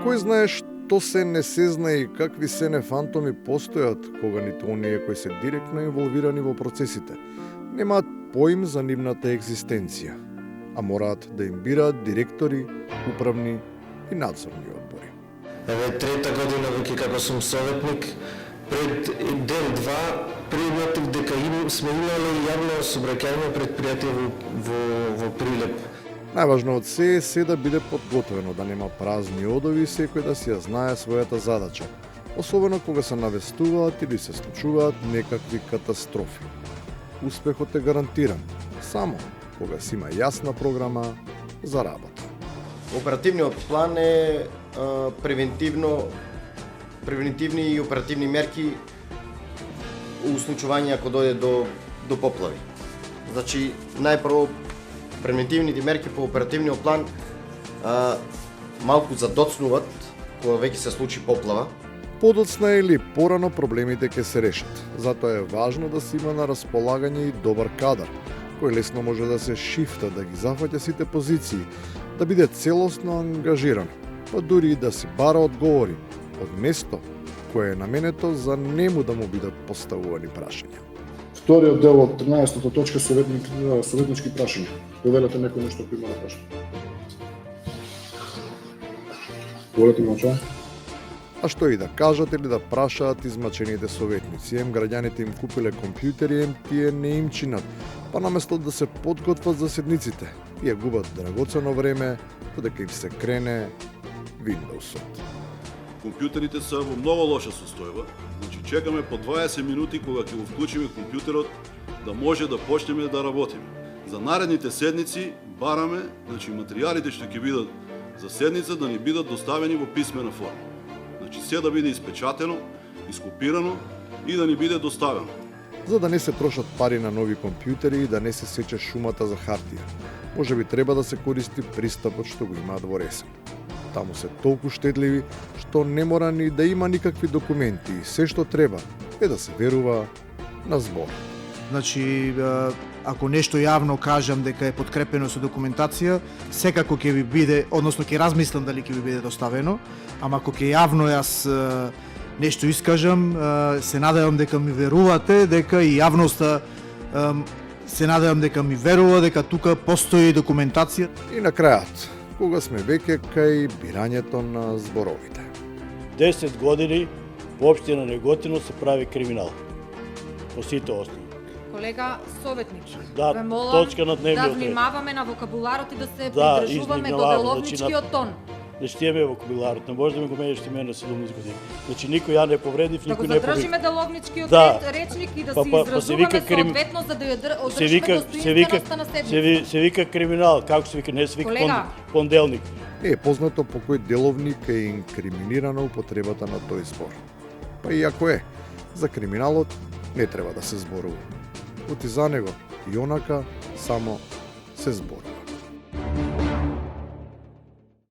Кој знае што се не се знае и какви се не фантоми постојат кога ниту оние кои се директно инволвирани во процесите немаат поим за нивната екзистенција, а мораат да им бираат директори, управни и надзорни одбори. Еве трета година веќе како сум советник, пред ден-два приметив дека сме имале јавно сообраќајно предпријатие во Прилеп. Најважно од се да биде подготвено, да нема празни одови и секој да си ја знае својата задача, особено кога се навестуваат или се случуваат некакви катастрофи. Успехот е гарантиран само кога си има јасна програма за работа. Оперативниот план е превентивни и оперативни мерки у случување ако дојде до поплави. Значи, најпрво превентивните мерки по оперативниот план малку задоцнуваат кога веќе се случи поплава. Подоцна или порано проблемите ќе се решат. Затоа е важно да се има на располагање и добар кадар, кој лесно може да се шифта, да ги зафаќа сите позиции, да биде целосно ангажиран, па дури и да си бара одговори од место кое е наменето за нему да му бидат поставувани прашања. Вториот дел од 13-та точка советнички прашања. Повелете некој нешто кој има да праша. Повелете мача. А што и да кажат или да прашаат измачените советници, ем граѓаните им купиле компјутери, ем тие не им чинат, па наместо да се подготват за седниците, ја губат драгоцено време, додека им се крене Windows-от. Компјутерите се во многу лоша состојба, значи чекаме по 20 минути кога ќе го вклучиме компјутерот да може да почнеме да работиме. За наредните седници бараме, значи материјалите што ќе бидат за седница да ни бидат доставени во писмена форма. Значи се да биде испечатено, ископирано и да ни биде доставено. За да не се трошат пари на нови компјутери и да не се сече шумата за хартија, може би треба да се користи пристапот што го имаат во Ресен. Таму се толку штедливи што не мора ни да има никакви документи и се што треба е да се верува на збор. Значи, ако нешто јавно кажам дека е подкрепено со документација, секако ќе ви биде, односно ќе размислам дали ќе ви биде доставено, ама ако ќе јавно јас нешто искажам, се надевам дека ми верувате, дека и јавноста се надевам дека ми верува дека тука постои документација. И на крајот, кога сме веќе кај бирањето на зборовите. 10 години во општина Неготино се прави криминал. По сите основи. Колега советник, Да, ве молам точка на дневниот да ред. внимаваме на вокабуларот и да се Да, придржуваме до измигнавам, деловничкиот тон. Не штиеме вокабуларот, не може да ми го менеш ти мене на 17 години. Значи никој ја не повредив, Да го никој не повредив. задржиме деловничкиот Да. речник и да Па, се па, па се изразуваме вика крим- соодветно за да ја Се одржиме вика, достоинственоста на седмица. се вика криминал, како се вика, не се вика Колега. понделник. Не е познато по кој деловник е инкриминирана употребата на тој збор. Па и ако е, за криминалот не треба да се зборува. Оти за него и онака само се збори.